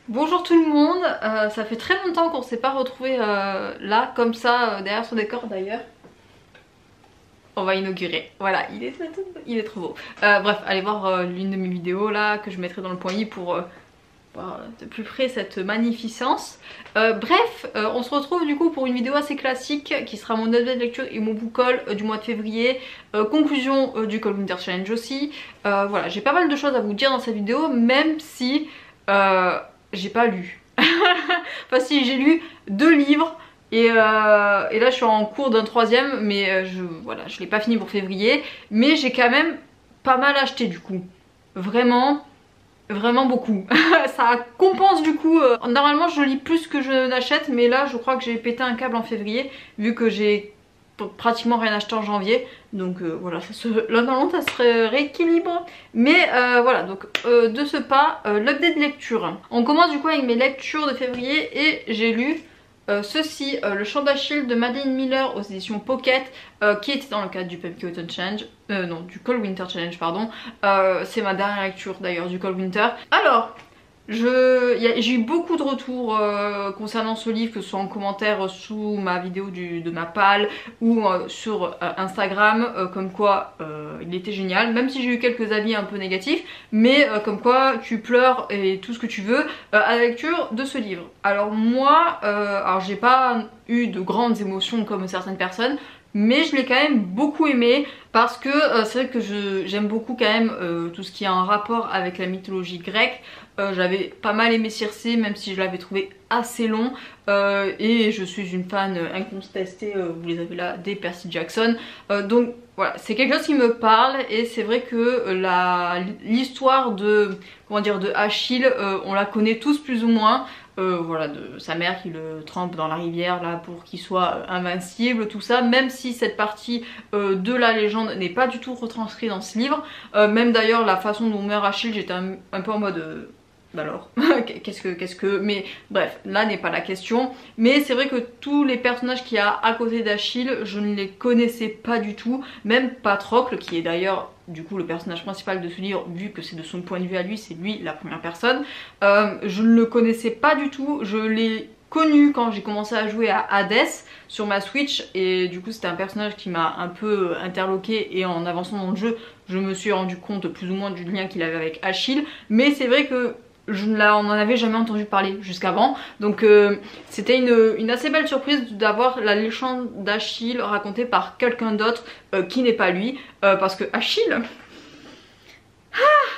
Bonjour tout le monde, ça fait très longtemps qu'on s'est pas retrouvé là, comme ça, derrière son décor d'ailleurs. On va inaugurer, voilà, il est trop beau. Bref, allez voir l'une de mes vidéos là, que je mettrai dans le point i pour voir de plus près cette magnificence. On se retrouve du coup pour une vidéo assez classique qui sera mon update de lecture et mon book haul du mois de février. Conclusion du Cold Winter Challenge aussi. Voilà, j'ai pas mal de choses à vous dire dans cette vidéo, même si j'ai pas lu. Enfin si, j'ai lu 2 livres et là je suis en cours d'un 3e, mais voilà, je l'ai pas fini pour février. Mais j'ai quand même pas mal acheté du coup. Vraiment beaucoup. Ça compense du coup. Normalement je lis plus que je n'achète, mais là je crois que j'ai pété un câble en février vu que j'ai pratiquement rien acheté en janvier. Donc voilà, l'un dans l'autre ça se rééquilibre. Mais voilà, donc de ce pas, l'update de lecture. On commence du coup avec mes lectures de février et j'ai lu ceci, Le Chant d'Achille de Madeline Miller aux éditions Pocket, qui était dans le cadre du Pumpkin Autumn Challenge, non, du Cold Winter Challenge, pardon. C'est ma dernière lecture d'ailleurs du Cold Winter. Alors, j'ai eu beaucoup de retours concernant ce livre, que ce soit en commentaire sous ma vidéo de ma palle ou sur Instagram, comme quoi il était génial, même si j'ai eu quelques avis un peu négatifs, mais comme quoi tu pleures et tout ce que tu veux à la lecture de ce livre. Alors moi, alors j'ai pas eu de grandes émotions comme certaines personnes, mais je l'ai quand même beaucoup aimé parce que c'est vrai que j'aime beaucoup quand même tout ce qui a un rapport avec la mythologie grecque. J'avais pas mal aimé Circé, même si je l'avais trouvé assez long, et je suis une fan incontestée, vous les avez là, des Percy Jackson. Donc voilà, c'est quelque chose qui me parle, et c'est vrai que l'histoire de, comment dire, de Achille, on la connaît tous plus ou moins. Voilà, de sa mère qui le trempe dans la rivière là pour qu'il soit invincible, tout ça, même si cette partie de la légende n'est pas du tout retranscrite dans ce livre. Même d'ailleurs la façon dont meurt Achille, j'étais un peu en mode bah alors qu'est-ce que mais bref, là n'est pas la question. Mais c'est vrai que tous les personnages qu'il y a à côté d'Achille, je ne les connaissais pas du tout. Même Patrocle, qui est d'ailleurs du coup le personnage principal de ce livre, vu que c'est de son point de vue à lui, c'est lui la première personne, je ne le connaissais pas du tout. Je l'ai connu quand j'ai commencé à jouer à Hades sur ma Switch, et du coup c'était un personnage qui m'a un peu interloqué, et en avançant dans le jeu je me suis rendu compte plus ou moins du lien qu'il avait avec Achille. Mais c'est vrai que on n'en avait jamais entendu parler jusqu'avant, donc c'était une assez belle surprise d'avoir la légende d'Achille racontée par quelqu'un d'autre qui n'est pas lui, parce que Achille...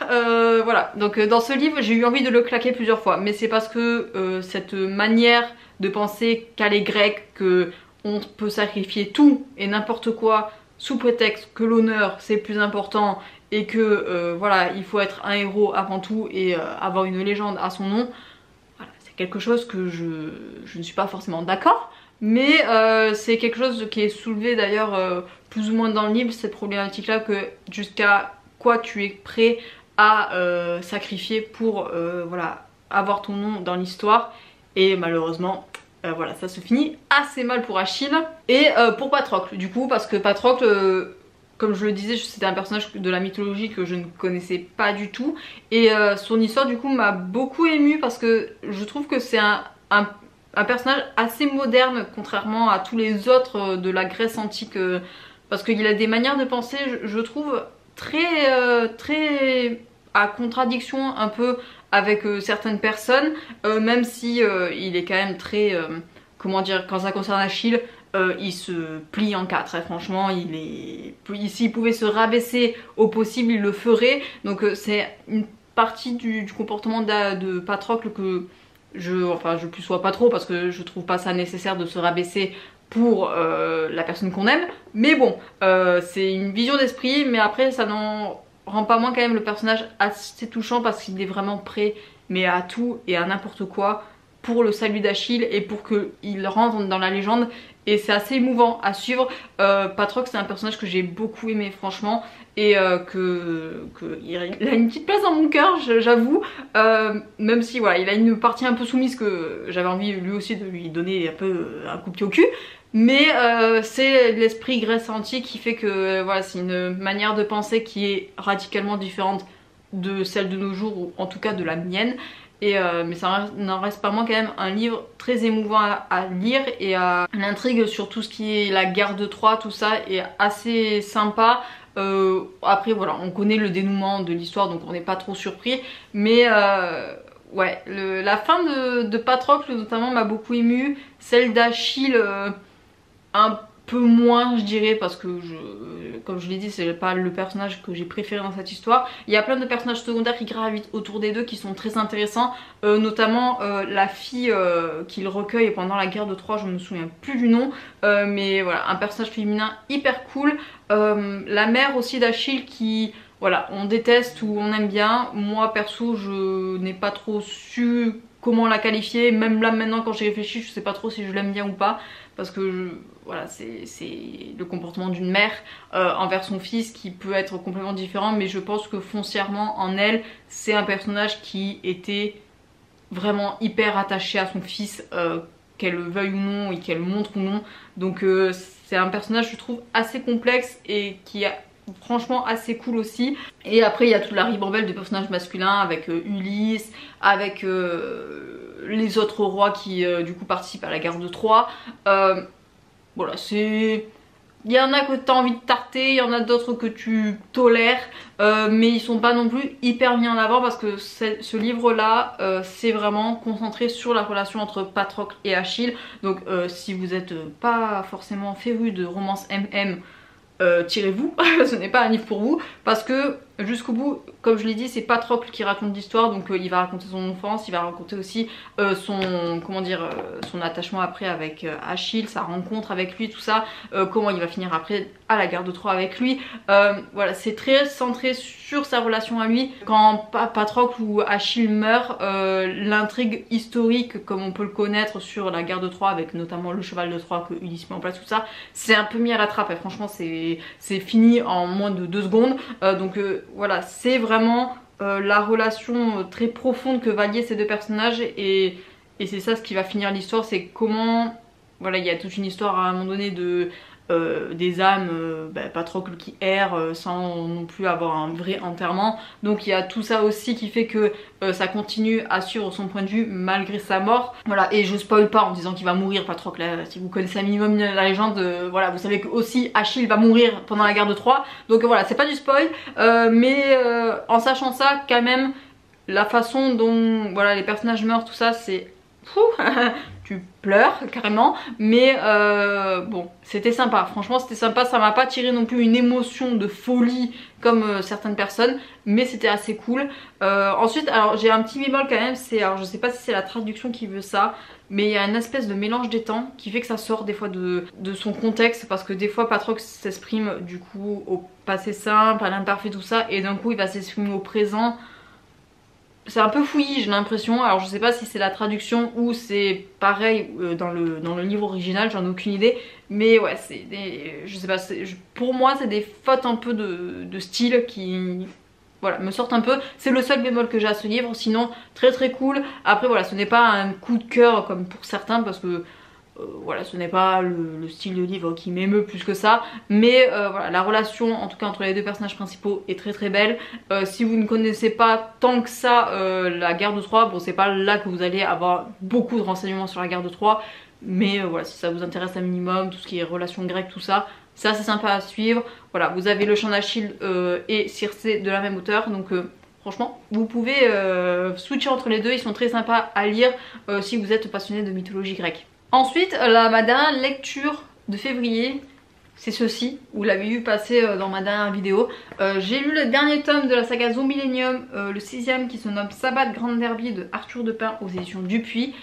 voilà, donc dans ce livre j'ai eu envie de le claquer plusieurs fois, mais c'est parce que cette manière de penser qu'a les Grecs, que on peut sacrifier tout et n'importe quoi sous prétexte que l'honneur c'est plus important, et que voilà, il faut être un héros avant tout et avoir une légende à son nom. Voilà, c'est quelque chose que je ne suis pas forcément d'accord, mais c'est quelque chose qui est soulevé d'ailleurs plus ou moins dans le livre, cette problématique là, que jusqu'à quoi tu es prêt à sacrifier pour voilà, avoir ton nom dans l'histoire. Et malheureusement voilà, ça se finit assez mal pour Achille et pour Patrocle du coup, parce que Patrocle, comme je le disais, c'était un personnage de la mythologie que je ne connaissais pas du tout, et son histoire du coup m'a beaucoup émue, parce que je trouve que c'est un personnage assez moderne contrairement à tous les autres de la Grèce antique, parce qu'il a des manières de penser, je trouve, très à contradiction un peu avec certaines personnes, même si il est quand même très, comment dire, quand ça concerne Achille, il se plie en quatre, hein, franchement, s'il pouvait se rabaisser au possible, il le ferait. Donc c'est une partie du comportement de Patrocle que je plus sois pas trop, parce que je trouve pas ça nécessaire de se rabaisser pour la personne qu'on aime. Mais bon, c'est une vision d'esprit, mais après ça n'en rend pas moins quand même le personnage assez touchant, parce qu'il est vraiment prêt mais à tout et à n'importe quoi pour le salut d'Achille et pour qu'il rentre dans la légende, et c'est assez émouvant à suivre. Patrocle, c'est un personnage que j'ai beaucoup aimé franchement, et il a une petite place dans mon cœur, j'avoue, même si voilà, il a une partie un peu soumise que j'avais envie lui aussi de lui donner un peu un coup de pied au cul. Mais c'est l'esprit Grèce antique qui fait que voilà, c'est une manière de penser qui est radicalement différente de celle de nos jours, ou en tout cas de la mienne. mais ça n'en reste pas moins quand même un livre très émouvant à lire, et l'intrigue sur tout ce qui est la guerre de Troie, tout ça est assez sympa. Après voilà, on connaît le dénouement de l'histoire donc on n'est pas trop surpris, mais ouais, la fin de Patrocle notamment m'a beaucoup émue, celle d'Achille un peu moins je dirais, parce que comme je l'ai dit, c'est pas le personnage que j'ai préféré dans cette histoire. Il y a plein de personnages secondaires qui gravitent autour des deux qui sont très intéressants, notamment la fille qu'il recueille pendant la guerre de Troie, je me souviens plus du nom, mais voilà, un personnage féminin hyper cool. La mère aussi d'Achille qui, voilà, on déteste ou on aime bien. Moi perso je n'ai pas trop su comment la qualifier, même là maintenant quand j'y réfléchis je sais pas trop si je l'aime bien ou pas, parce que voilà, c'est le comportement d'une mère envers son fils qui peut être complètement différent, mais je pense que foncièrement en elle c'est un personnage qui était vraiment hyper attaché à son fils, qu'elle le veuille ou non et qu'elle montre ou non. Donc c'est un personnage je trouve assez complexe et qui a franchement assez cool aussi. Et après il y a toute la ribambelle de personnages masculins avec Ulysse, avec les autres rois qui du coup participent à la guerre de Troie. Voilà, c'est... Il y en a que t'as envie de tarter, il y en a d'autres que tu tolères, mais ils sont pas non plus hyper mis en avant, parce que ce livre là c'est vraiment concentré sur la relation entre Patrocle et Achille. Donc si vous êtes pas forcément féru de romance MM, tirez-vous, ce n'est pas un livre pour vous, parce que jusqu'au bout, comme je l'ai dit, c'est Patrocle qui raconte l'histoire, donc il va raconter son enfance, il va raconter aussi son, comment dire, son attachement après avec Achille, sa rencontre avec lui, tout ça, comment il va finir après à la guerre de Troie avec lui. Voilà, c'est très centré sur sa relation à lui. Quand Patrocle ou Achille meurt, l'intrigue historique comme on peut le connaître sur la guerre de Troie, avec notamment le cheval de Troie que Ulysse met en place, tout ça, c'est un peu mis à la trappe, et franchement c'est fini en moins de 2 secondes. Donc voilà, c'est vraiment la relation très profonde que va lier ces deux personnages, et c'est ça ce qui va finir l'histoire, c'est comment, voilà, il y a toute une histoire à un moment donné de des âmes, Patrocle qui errent sans non plus avoir un vrai enterrement, donc il y a tout ça aussi qui fait que ça continue à suivre son point de vue malgré sa mort. Voilà, et je spoil pas en disant qu'il va mourir Patrocle, si vous connaissez un minimum la légende, voilà, vous savez que aussi Achille va mourir pendant la guerre de Troie, donc voilà, c'est pas du spoil, mais en sachant ça quand même, la façon dont voilà les personnages meurent, tout ça, c'est tu pleures carrément, mais bon, c'était sympa, franchement c'était sympa, ça m'a pas tiré non plus une émotion de folie comme certaines personnes, mais c'était assez cool. Ensuite, alors j'ai un petit bémol quand même, c'est, alors je sais pas si c'est la traduction qui veut ça, mais il y a une espèce de mélange des temps qui fait que ça sort des fois de son contexte, parce que des fois Patrocle s'exprime du coup au passé simple, à l'imparfait, tout ça, et d'un coup il va s'exprimer au présent. C'est un peu fouillis, j'ai l'impression. Alors je sais pas si c'est la traduction ou c'est pareil dans le livre original, j'en ai aucune idée. Mais ouais, c'est des... je sais pas, pour moi c'est des fautes un peu de style qui... voilà, me sortent un peu. C'est le seul bémol que j'ai à ce livre, sinon très très cool. Après voilà, ce n'est pas un coup de cœur comme pour certains, parce que... voilà, ce n'est pas le style de livre qui m'émeut plus que ça, mais voilà, la relation en tout cas entre les deux personnages principaux est très très belle. Si vous ne connaissez pas tant que ça la guerre de Troie, bon c'est pas là que vous allez avoir beaucoup de renseignements sur la guerre de Troie, mais voilà, si ça vous intéresse un minimum, tout ce qui est relations grecques, tout ça, c'est assez sympa à suivre. Voilà, vous avez le chant d'Achille et Circé de la même auteur, donc franchement vous pouvez switcher entre les deux, ils sont très sympas à lire si vous êtes passionné de mythologie grecque. Ensuite, ma dernière lecture de février, c'est ceci, vous l'avez vu passer dans ma dernière vidéo. J'ai lu le dernier tome de la saga Zombie Millennium, le 6ème, qui se nomme Sabbat Grande Derby de Arthur Depin aux éditions Dupuis.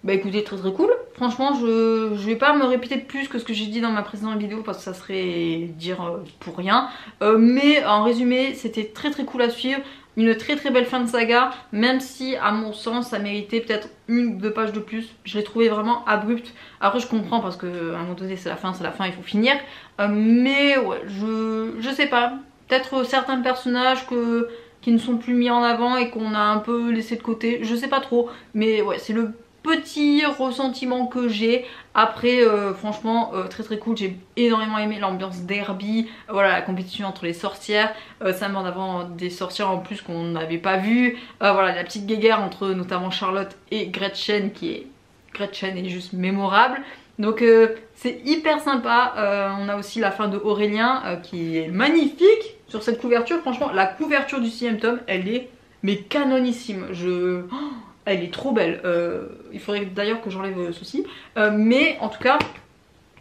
Bah écoutez, très très cool. Franchement, je vais pas me répéter de plus que ce que j'ai dit dans ma précédente vidéo, parce que ça serait dire pour rien. Mais en résumé, c'était très très cool à suivre. Une très très belle fin de saga, même si à mon sens ça méritait peut-être 1 ou 2 pages de plus. Je l'ai trouvé vraiment abrupt. Après je comprends, parce qu'à un moment donné c'est la fin, il faut finir. Mais ouais, je sais pas. Peut-être certains personnages qui ne sont plus mis en avant et qu'on a un peu laissé de côté. Je sais pas trop. Mais ouais, c'est le petit ressentiment que j'ai. Après franchement très très cool, j'ai énormément aimé l'ambiance derby, voilà la compétition entre les sorcières, ça met en avant des sorcières en plus qu'on n'avait pas vu, voilà la petite guéguerre entre notamment Charlotte et Gretchen Gretchen est juste mémorable. Donc c'est hyper sympa. On a aussi la fin de Aurélien qui est magnifique sur cette couverture. Franchement la couverture du 6ème tome elle est mais canonissime. Elle est trop belle. Il faudrait d'ailleurs que j'enlève ceci. Mais en tout cas,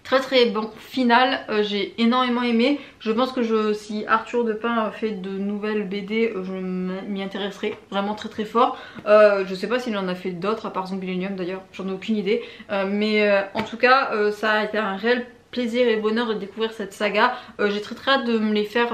très très bon final. J'ai énormément aimé. Je pense que si Arthur de Pin fait de nouvelles BD, je m'y intéresserai vraiment très très fort. Je sais pas s'il en a fait d'autres à part Zombilenium d'ailleurs, j'en ai aucune idée. Mais en tout cas, ça a été un réel plaisir et bonheur de découvrir cette saga. J'ai très très hâte de me les faire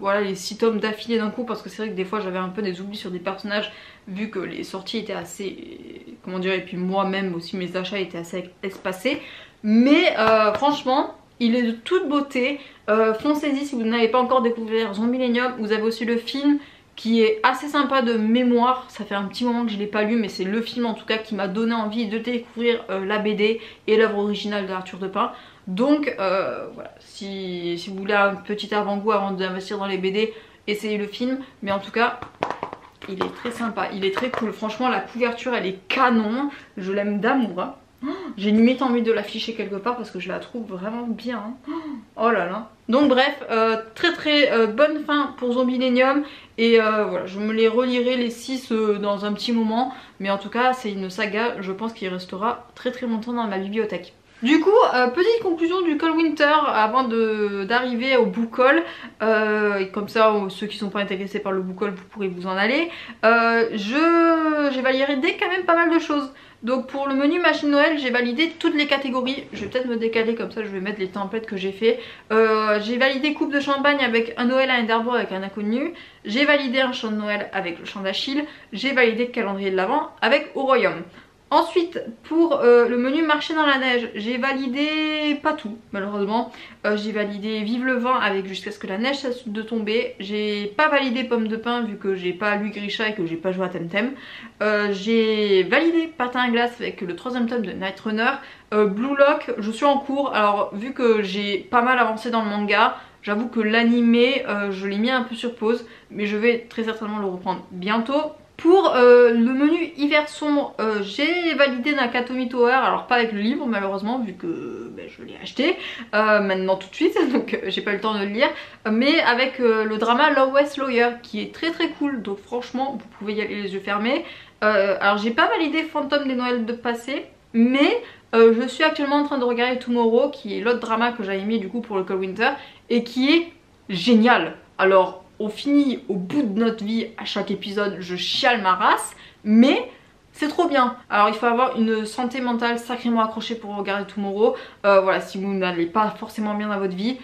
voilà les 6 tomes d'affilée d'un coup, parce que c'est vrai que des fois j'avais un peu des oublis sur des personnages vu que les sorties étaient assez, comment dire, et puis moi-même aussi mes achats étaient assez espacés. Mais franchement il est de toute beauté. Foncez-y si vous n'avez pas encore découvert Zombilenium. Vous avez aussi le film qui est assez sympa de mémoire, ça fait un petit moment que je l'ai pas lu mais c'est le film en tout cas qui m'a donné envie de découvrir la BD et l'œuvre originale d'Arthur de Pin. Donc voilà, si vous voulez un petit avant-goût avant d'investir dans les BD, essayez le film. Mais en tout cas il est très sympa, il est très cool. Franchement la couverture elle est canon, je l'aime d'amour hein. J'ai limite envie de l'afficher quelque part parce que je la trouve vraiment bien hein. Oh là là. Donc bref, très très bonne fin pour Zombilenium. Et voilà, je me les relirai les 6 dans un petit moment. Mais en tout cas c'est une saga, je pense qu'il restera très très longtemps dans ma bibliothèque. Du coup, petite conclusion du Cold Winter avant d'arriver au book haul. Et comme ça, ceux qui sont pas intéressés par le book haul, vous pourrez vous en aller. J'ai validé quand même pas mal de choses. Donc pour le menu machine Noël, j'ai validé toutes les catégories. Je vais peut-être me décaler comme ça, je vais mettre les templates que j'ai fait. J'ai validé coupe de champagne avec un Noël à Enderbourg avec un inconnu. J'ai validé un chant de Noël avec le chant d'Achille. J'ai validé le calendrier de l'Avent avec Au Royaume. Ensuite pour le menu marché dans la neige, j'ai validé pas tout malheureusement. J'ai validé Vive le vent avec Jusqu'à ce que la neige cesse de tomber. J'ai pas validé Pomme de Pin vu que j'ai pas lu Grisha et que j'ai pas joué à Temtem. J'ai validé Patin à glace avec le 3ème tome de Night Runner. Blue Lock, je suis en cours. Alors vu que j'ai pas mal avancé dans le manga, j'avoue que l'animé je l'ai mis un peu sur pause, mais je vais très certainement le reprendre bientôt. Pour le menu hiver sombre, j'ai validé Nakatomi Tower, alors pas avec le livre malheureusement vu que je l'ai acheté maintenant tout de suite, donc j'ai pas eu le temps de le lire, mais avec le drama Low West Lawyer qui est très très cool, donc franchement vous pouvez y aller les yeux fermés. Alors j'ai pas validé Fantôme des Noëls de passé, mais je suis actuellement en train de regarder Tomorrow qui est l'autre drama que j'avais mis du coup pour le Cold Winter et qui est génial. Alors on finit au bout de notre vie à chaque épisode, je chiale ma race, mais c'est trop bien. Alors il faut avoir une santé mentale sacrément accrochée pour regarder Tomorrow. Voilà, si vous n'allez pas forcément bien dans votre vie,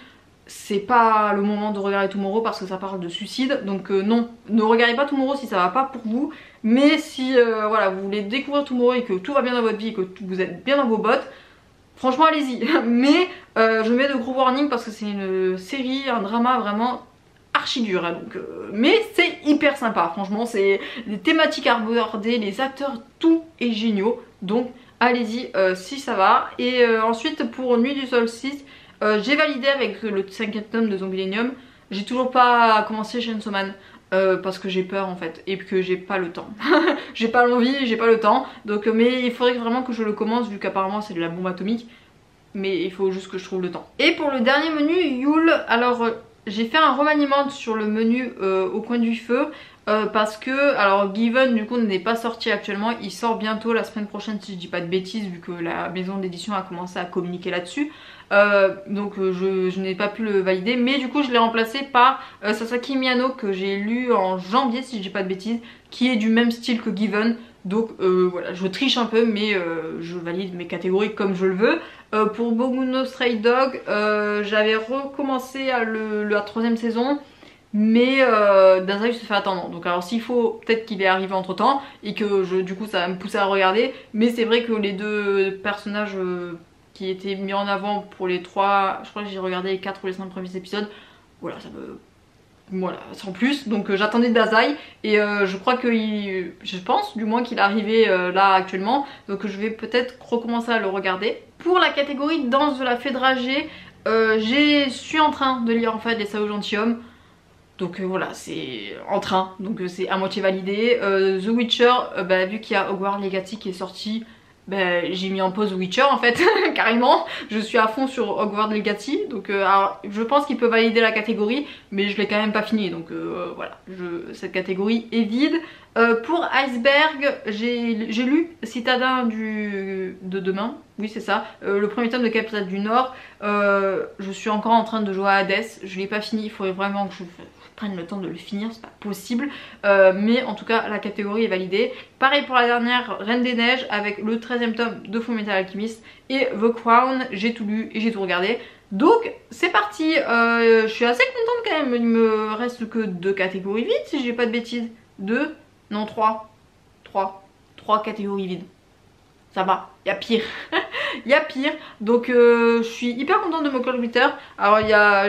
c'est pas le moment de regarder Tomorrow parce que ça parle de suicide. Donc non, ne regardez pas Tomorrow si ça va pas pour vous. Mais si voilà, vous voulez découvrir Tomorrow et que tout va bien dans votre vie et que vous êtes bien dans vos bottes, franchement allez-y. Mais je mets de gros warnings parce que c'est une série, un drama vraiment archi dur hein, donc, mais c'est hyper sympa franchement, c'est les thématiques abordées, les acteurs, tout est géniaux, donc allez-y si ça va. Et ensuite pour Nuit du Solstice, j'ai validé avec le 5ème tome de Zombilenium. J'ai toujours pas commencé Chainsaw Man parce que j'ai peur en fait et que j'ai pas le temps. J'ai pas l'envie, j'ai pas le temps, donc mais il faudrait vraiment que je le commence vu qu'apparemment c'est de la bombe atomique, mais il faut juste que je trouve le temps. Et pour le dernier menu Yule, alors j'ai fait un remaniement sur le menu au coin du feu parce que, alors Given du coup n'est pas sorti actuellement, il sort bientôt la semaine prochaine si je dis pas de bêtises vu que la maison d'édition a commencé à communiquer là-dessus. Donc je n'ai pas pu le valider, mais du coup je l'ai remplacé par Sasaki Miyano que j'ai lu en janvier si je dis pas de bêtises, qui est du même style que Given. Donc voilà, je triche un peu mais je valide mes catégories comme je le veux. Pour Boku no Stray Dog, j'avais recommencé la 3ème saison, mais Dazai se fait attendre. Donc alors s'il faut, peut-être qu'il est arrivé entre temps et que du coup ça va me pousser à regarder. Mais c'est vrai que les deux personnages qui étaient mis en avant pour les 3, je crois que j'ai regardé les 4 ou les 5 premiers épisodes, voilà, ça me voilà, sans plus. Donc j'attendais Dazai et je crois que je pense du moins qu'il est arrivé là actuellement. Donc je vais peut-être recommencer à le regarder. Pour la catégorie danse de la fée dragée, je suis en train de lire en fait les Sao Gentilhomme. Donc voilà, c'est en train, donc c'est à moitié validé. The Witcher, vu qu'il y a Hogwarts Legacy qui est sorti, j'ai mis en pause The Witcher en fait, carrément. Je suis à fond sur Hogwarts Legacy, donc alors, je pense qu'il peut valider la catégorie, mais je l'ai quand même pas fini, donc voilà, cette catégorie est vide. Pour Iceberg, j'ai lu Citadin de demain, oui c'est ça, le premier tome de Capitale du Nord. Je suis encore en train de jouer à Hades, je l'ai pas fini, il faudrait vraiment que je prenne le temps de le finir, c'est pas possible, mais en tout cas la catégorie est validée. Pareil pour la dernière, Reine des Neiges, avec le 13e tome de Fullmetal Alchemist et The Crown, j'ai tout lu et j'ai tout regardé. Donc c'est parti, je suis assez contente quand même, il me reste que 2 catégories vides si j'ai pas de bêtises. 2, non 3 catégories vides. Ça va, il y a pire. Il y a pire. Donc je suis hyper contente de mon Cold Winter. Alors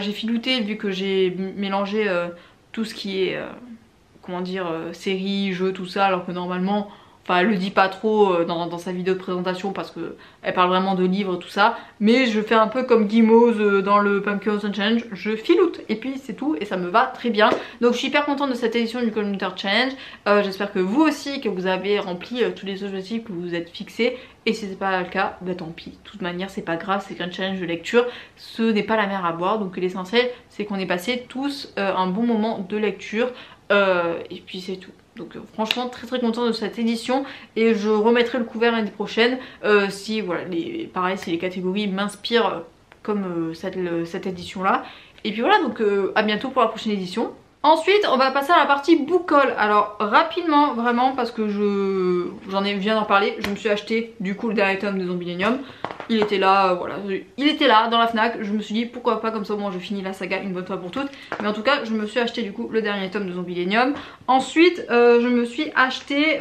j'ai filouté vu que j'ai mélangé tout ce qui est comment dire, séries, jeux, tout ça, alors que normalement, enfin elle le dit pas trop dans sa vidéo de présentation parce que elle parle vraiment de livres tout ça, mais je fais un peu comme Guimauve dans le Pumpkin Ocean Challenge, je filoute et puis c'est tout et ça me va très bien. Donc je suis hyper contente de cette édition du Cold Winter Challenge. J'espère que vous aussi, que vous avez rempli tous les objectifs que vous vous êtes fixés, et si c'est pas le cas, tant pis, de toute manière c'est pas grave, c'est qu'un challenge de lecture, ce n'est pas la mer à boire, donc l'essentiel c'est qu'on ait passé tous un bon moment de lecture, et puis c'est tout. Donc franchement très contente de cette édition et je remettrai le couvert l'année prochaine si voilà, pareil si les catégories m'inspirent comme cette édition là. Et puis voilà, donc à bientôt pour la prochaine édition. Ensuite on va passer à la partie book haul. Alors rapidement vraiment parce que viens d'en parler, je me suis acheté du coup le dernier tome de Zombilenium. Il était là, voilà, il était là dans la Fnac, je me suis dit pourquoi pas, comme ça au moins je finis la saga une bonne fois pour toutes. Mais en tout cas je me suis acheté du coup le dernier tome de Zombilenium. Ensuite je me suis acheté,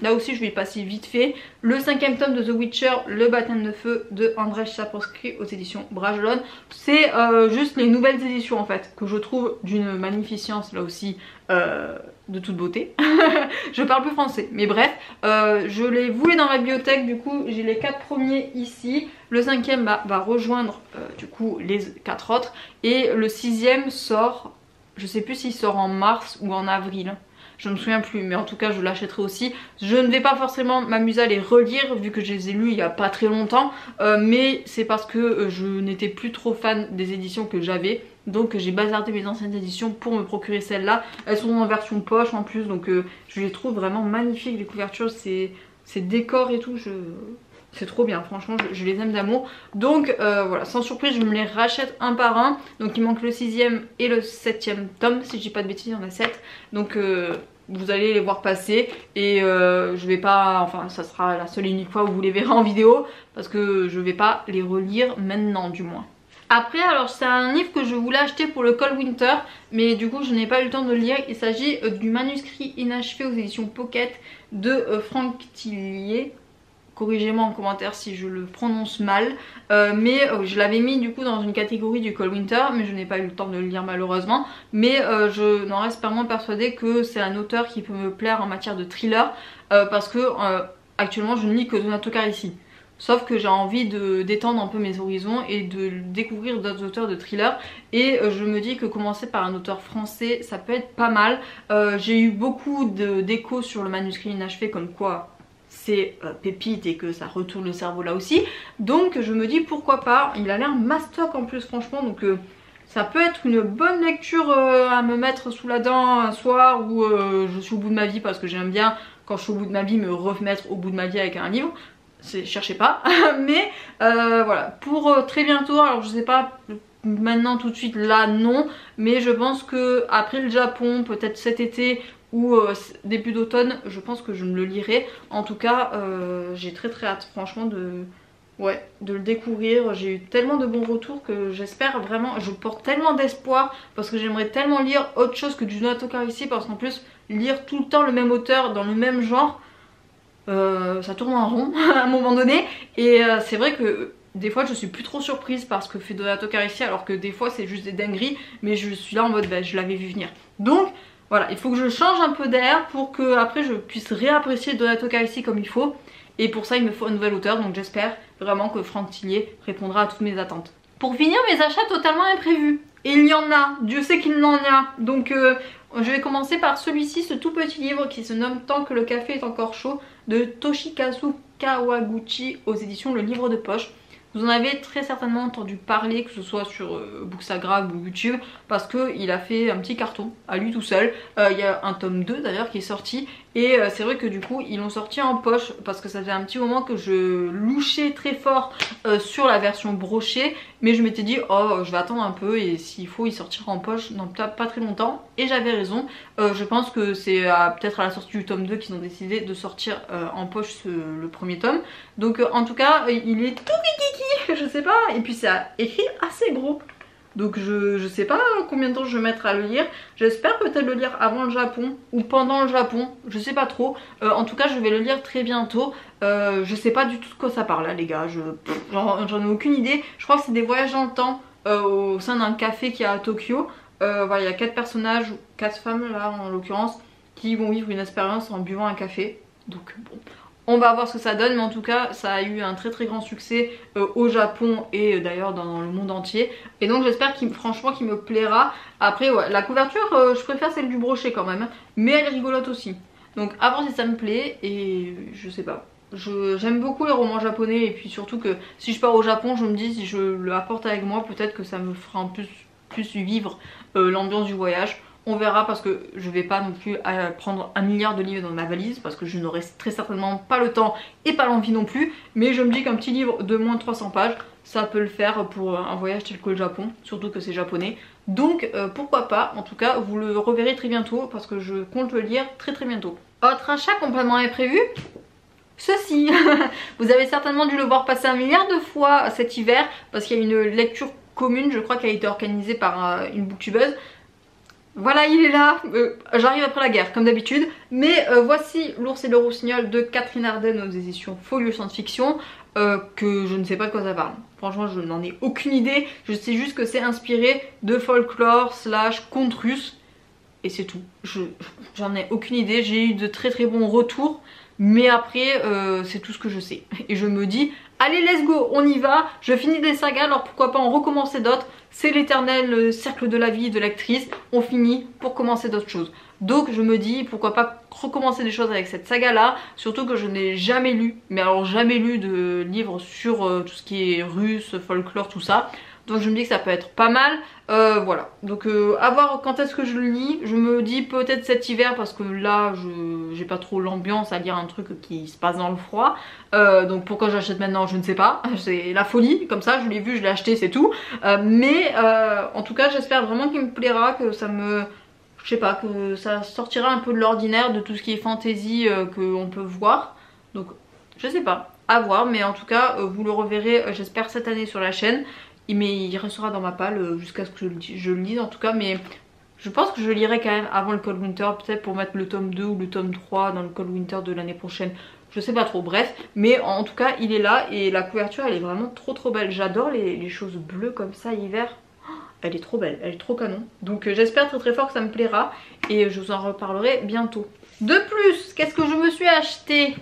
là aussi je vais y passer vite fait, le 5e tome de The Witcher, le baptême de feu de Andrzej Sapkowski aux éditions Bragelonne. C'est juste les nouvelles éditions en fait, que je trouve d'une magnificence là aussi de toute beauté. Je parle plus français, mais bref, je les voulais dans la bibliothèque, du coup j'ai les 4 premiers ici, le 5e va rejoindre du coup les 4 autres, et le 6e sort, je sais plus s'il sort en mars ou en avril, je me souviens plus, mais en tout cas je l'achèterai aussi. Je ne vais pas forcément m'amuser à les relire vu que je les ai lus il y a pas très longtemps, mais c'est parce que je n'étais plus trop fan des éditions que j'avais. Donc j'ai bazardé mes anciennes éditions pour me procurer celles-là. Elles sont en version poche en plus, donc je les trouve vraiment magnifiques, les couvertures, ces décors et tout, c'est trop bien, franchement je les aime d'amour. Donc voilà, sans surprise je me les rachète un par un. Donc il manque le 6e et le 7e tome, si je dis pas de bêtises il y en a 7. Donc vous allez les voir passer et je vais pas, enfin ça sera la seule et unique fois où vous les verrez en vidéo, parce que je vais pas les relire maintenant du moins. Après, alors c'est un livre que je voulais acheter pour le Cold Winter, mais du coup je n'ai pas eu le temps de le lire. Il s'agit du manuscrit inachevé aux éditions Pocket de Franck Tillier. Corrigez-moi en commentaire si je le prononce mal, mais je l'avais mis du coup dans une catégorie du Cold Winter, mais je n'ai pas eu le temps de le lire malheureusement. Mais je n'en reste pas moins persuadée que c'est un auteur qui peut me plaire en matière de thriller, parce que actuellement je ne lis que Donato Carrisi. Sauf que j'ai envie d'étendre un peu mes horizons et de découvrir d'autres auteurs de thriller. Et je me dis que commencer par un auteur français, ça peut être pas mal. J'ai eu beaucoup d'échos sur le manuscrit inachevé, comme quoi c'est pépite et que ça retourne le cerveau là aussi. Donc je me dis pourquoi pas. Il a l'air mastoc en plus franchement, donc ça peut être une bonne lecture à me mettre sous la dent un soir où je suis au bout de ma vie, parce que j'aime bien quand je suis au bout de ma vie me remettre au bout de ma vie avec un livre. Cherchez pas. Mais voilà, pour très bientôt, alors je sais pas maintenant tout de suite là non, mais je pense que après le Japon, peut-être cet été ou début d'automne, je pense que je me le lirai. En tout cas j'ai très hâte franchement de le découvrir. J'ai eu tellement de bons retours que j'espère vraiment, je porte tellement d'espoir, parce que j'aimerais tellement lire autre chose que du Donato Carrisi, parce qu'en plus lire tout le temps le même auteur dans le même genre, ça tourne en rond à un moment donné. Et c'est vrai que des fois je suis plus trop surprise par ce que fait Donato Carissy, alors que des fois c'est juste des dingueries, mais je suis là en mode bah, je l'avais vu venir. Donc voilà, il faut que je change un peu d'air pour que après je puisse réapprécier Donato Carissy comme il faut. Et pour ça il me faut un nouvel auteur, donc j'espère vraiment que Franck Tillier répondra à toutes mes attentes. Pour finir, mes achats totalement imprévus. Et il y en a, Dieu sait qu'il en y a. Donc je vais commencer par celui-ci, ce tout petit livre qui se nomme Tant que le café est encore chaud de Toshikazu Kawaguchi aux éditions Le Livre de Poche. Vous en avez très certainement entendu parler, que ce soit sur Bookstagram ou YouTube, parce qu'il a fait un petit carton à lui tout seul. Il y a un tome 2 d'ailleurs qui est sorti, et c'est vrai que du coup ils l'ont sorti en poche parce que ça faisait un petit moment que je louchais très fort sur la version brochée, mais je m'étais dit oh je vais attendre un peu et s'il faut il sortira en poche dans pas très longtemps, et j'avais raison. Je pense que c'est peut-être à la sortie du tome 2 qu'ils ont décidé de sortir en poche le premier tome. Donc en tout cas il est tout kiki, je sais pas, et puis c'est écrit assez gros. Donc je sais pas combien de temps je vais mettre à le lire. J'espère peut-être le lire avant le Japon ou pendant le Japon, je sais pas trop. En tout cas je vais le lire très bientôt. Je sais pas du tout de quoi ça parle là les gars, j'en ai aucune idée. Je crois que c'est des voyages dans le temps au sein d'un café qui est à Tokyo. Voilà, il y a 4 personnages, 4 femmes là en l'occurrence, qui vont vivre une expérience en buvant un café. Donc bon, on va voir ce que ça donne, mais en tout cas ça a eu un très grand succès au Japon et d'ailleurs dans le monde entier. Et donc j'espère franchement qu'il me plaira. Après ouais, la couverture je préfère celle du brochet quand même, mais elle est rigolote aussi. Donc à voir si ça me plaît, et je sais pas. J'aime beaucoup les romans japonais, et puis surtout que si je pars au Japon, je me dis si je le apporte avec moi, peut-être que ça me fera plus vivre l'ambiance du voyage. On verra, parce que je vais pas non plus prendre 1 milliard de livres dans ma valise, parce que je n'aurai très certainement pas le temps et pas l'envie non plus. Mais je me dis qu'un petit livre de moins de 300 pages, ça peut le faire pour un voyage tel que le Japon, surtout que c'est japonais. Donc pourquoi pas, en tout cas vous le reverrez très bientôt, parce que je compte le lire très bientôt. Autre achat complètement imprévu, ceci. Vous avez certainement dû le voir passer 1 milliard de fois cet hiver, parce qu'il y a une lecture commune, je crois, qui a été organisée par une booktubeuse. Voilà, il est là, j'arrive après la guerre comme d'habitude, mais voici L'Ours et le Rossignol de Catherine Arden aux éditions Folio Science-Fiction, que je ne sais pas de quoi ça parle. Franchement je n'en ai aucune idée, je sais juste que c'est inspiré de folklore / contes russes, et c'est tout. J'en ai aucune idée, j'ai eu de très bons retours, mais après c'est tout ce que je sais. Et je me dis, allez let's go, on y va, je finis des sagas, alors pourquoi pas en recommencer d'autres. C'est l'éternel cercle de la vie de l'actrice, on finit pour commencer d'autres choses. Donc je me dis pourquoi pas recommencer des choses avec cette saga là, surtout que je n'ai jamais lu, mais alors jamais lu de livres sur tout ce qui est russe, folklore, tout ça. Donc je me dis que ça peut être pas mal. Voilà, donc à voir quand est-ce que je le lis. Je me dis peut-être cet hiver, parce que là j'ai pas trop l'ambiance à lire un truc qui se passe dans le froid. Donc pourquoi j'achète maintenant je ne sais pas, c'est la folie, comme ça je l'ai vu, je l'ai acheté, c'est tout. Mais en tout cas j'espère vraiment qu'il me plaira, que ça me... Je sais pas, que ça sortira un peu de l'ordinaire, de tout ce qui est fantasy qu'on peut voir. Donc je sais pas, à voir, mais en tout cas vous le reverrez j'espère cette année sur la chaîne. Mais il restera dans ma palle jusqu'à ce que je le lise en tout cas, mais je pense que je lirai quand même avant le Cold Winter, peut-être pour mettre le tome 2 ou le tome 3 dans le Cold Winter de l'année prochaine, je sais pas trop, bref. Mais en tout cas il est là, et la couverture elle est vraiment trop belle. J'adore les choses bleues comme ça hiver, elle est trop belle, elle est trop canon. Donc j'espère très fort que ça me plaira, et je vous en reparlerai bientôt. De plus, qu'est-ce que je me suis acheté?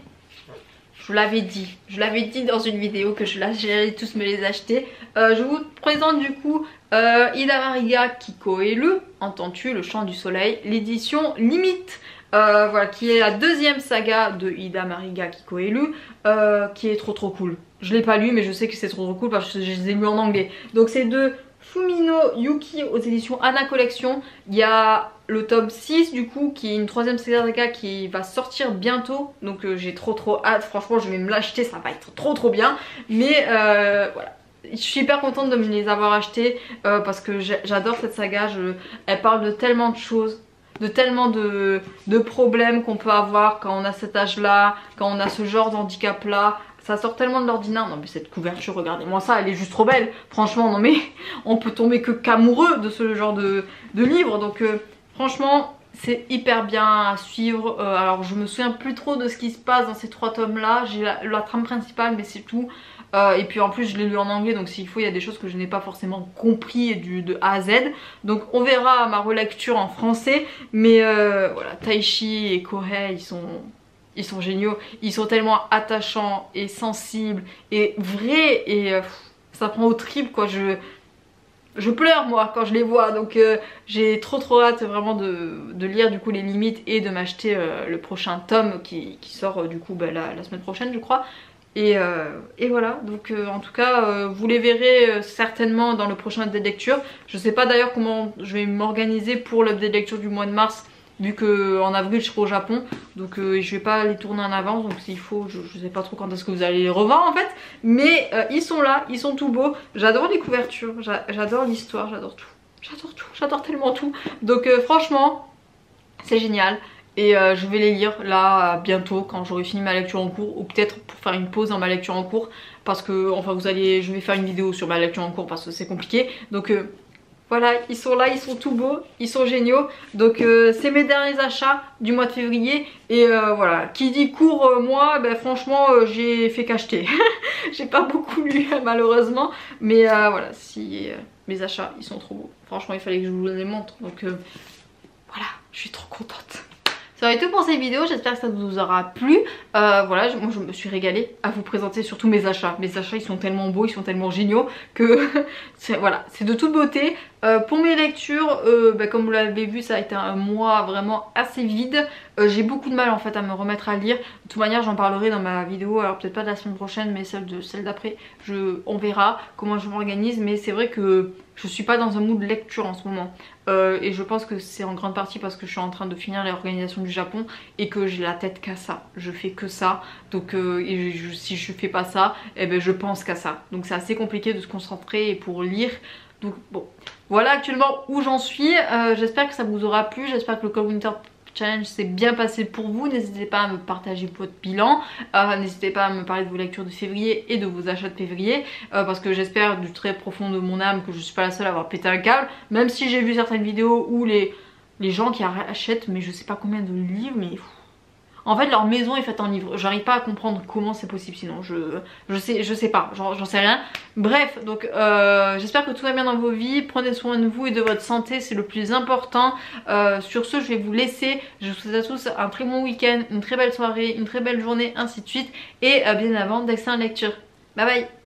Je vous l'avais dit dans une vidéo que j'allais tous me les acheter. Je vous présente du coup Hidamariga Kikoelu, Entends-tu le chant du soleil, l'édition limite. Voilà, qui est la 2e saga de Hidamariga Kikoelu, qui est trop cool. Je l'ai pas lu, mais je sais que c'est trop cool parce que je les ai lus en anglais. Donc c'est de Fumino Yuki aux éditions Anna Collection. Il y a le tome 6 du coup, qui est une 3e saga qui va sortir bientôt. Donc j'ai trop hâte, franchement je vais me l'acheter, ça va être trop bien. Mais voilà, je suis hyper contente de me les avoir achetés parce que j'adore cette saga. Elle parle de tellement de choses, de tellement de problèmes qu'on peut avoir quand on a cet âge là, quand on a ce genre d'handicap là. Ça sort tellement de l'ordinaire. Non mais cette couverture, regardez-moi ça, elle est juste trop belle. Franchement non mais on peut tomber qu'amoureux de ce genre de livre. Donc franchement c'est hyper bien à suivre. Alors je me souviens plus trop de ce qui se passe dans ces 3 tomes là, j'ai la trame principale mais c'est tout. Et puis en plus je l'ai lu en anglais, donc s'il faut il y a des choses que je n'ai pas forcément compris de A à Z. Donc on verra ma relecture en français. Mais voilà, Taichi et Kohei ils sont géniaux. Ils sont tellement attachants et sensibles et vrais. Et ça prend au tripes quoi. Je pleure moi quand je les vois. Donc j'ai trop hâte vraiment de lire du coup les limites et de m'acheter le prochain tome qui sort du coup la semaine prochaine je crois. Et voilà, donc en tout cas vous les verrez certainement dans le prochain update lecture. Je sais pas d'ailleurs comment je vais m'organiser pour l'update lecture du mois de mars, vu qu'en avril je serai au Japon. Donc je vais pas les tourner en avance, donc s'il faut, je sais pas trop quand est-ce que vous allez les revoir en fait. Mais ils sont là, ils sont tout beaux. J'adore les couvertures, j'adore l'histoire, j'adore tout. J'adore tellement tout. Donc franchement, c'est génial. Et je vais les lire là bientôt quand j'aurai fini ma lecture en cours, ou peut-être pour faire une pause dans ma lecture en cours, parce que enfin je vais faire une vidéo sur ma lecture en cours parce que c'est compliqué. Donc voilà, ils sont là, ils sont tout beaux, ils sont géniaux. Donc c'est mes derniers achats du mois de février. Et voilà, qui dit court moi, ben franchement j'ai fait qu'acheter. J'ai pas beaucoup lu malheureusement. Mais voilà, si mes achats ils sont trop beaux. Franchement il fallait que je vous les montre. Donc voilà, je suis trop contente. Ça va être tout pour cette vidéo, j'espère que ça vous aura plu. Voilà, moi je me suis régalée à vous présenter surtout mes achats. Mes achats ils sont tellement beaux, ils sont tellement géniaux que voilà, c'est de toute beauté. Pour mes lectures, comme vous l'avez vu, ça a été un mois vraiment assez vide. J'ai beaucoup de mal en fait à me remettre à lire. De toute manière j'en parlerai dans ma vidéo, alors peut-être pas de la semaine prochaine mais celle d'après. On verra comment je m'organise, mais c'est vrai que je suis pas dans un mood de lecture en ce moment. Et je pense que c'est en grande partie parce que je suis en train de finir l'organisation du Japon et que j'ai la tête qu'à ça. Je fais que ça. Donc si je fais pas ça, eh ben, je pense qu'à ça. Donc c'est assez compliqué de se concentrer pour lire. Donc bon, voilà actuellement où j'en suis. J'espère que ça vous aura plu. J'espère que le Winter Challenge s'est bien passé pour vous. N'hésitez pas à me partager votre bilan. N'hésitez pas à me parler de vos lectures de février et de vos achats de février. Parce que j'espère du très profond de mon âme que je suis pas la seule à avoir pété un câble. Même si j'ai vu certaines vidéos où les gens qui achètent, mais je sais pas combien de livres, mais... En fait leur maison est faite en livres. J'arrive pas à comprendre comment c'est possible sinon. Je sais pas, j'en sais rien. Bref, donc j'espère que tout va bien dans vos vies. Prenez soin de vous et de votre santé, c'est le plus important. Sur ce, je vais vous laisser. Je vous souhaite à tous un très bon week-end, une très belle soirée, une très belle journée, ainsi de suite. Et bien avant, d'excellentes lectures. Bye bye.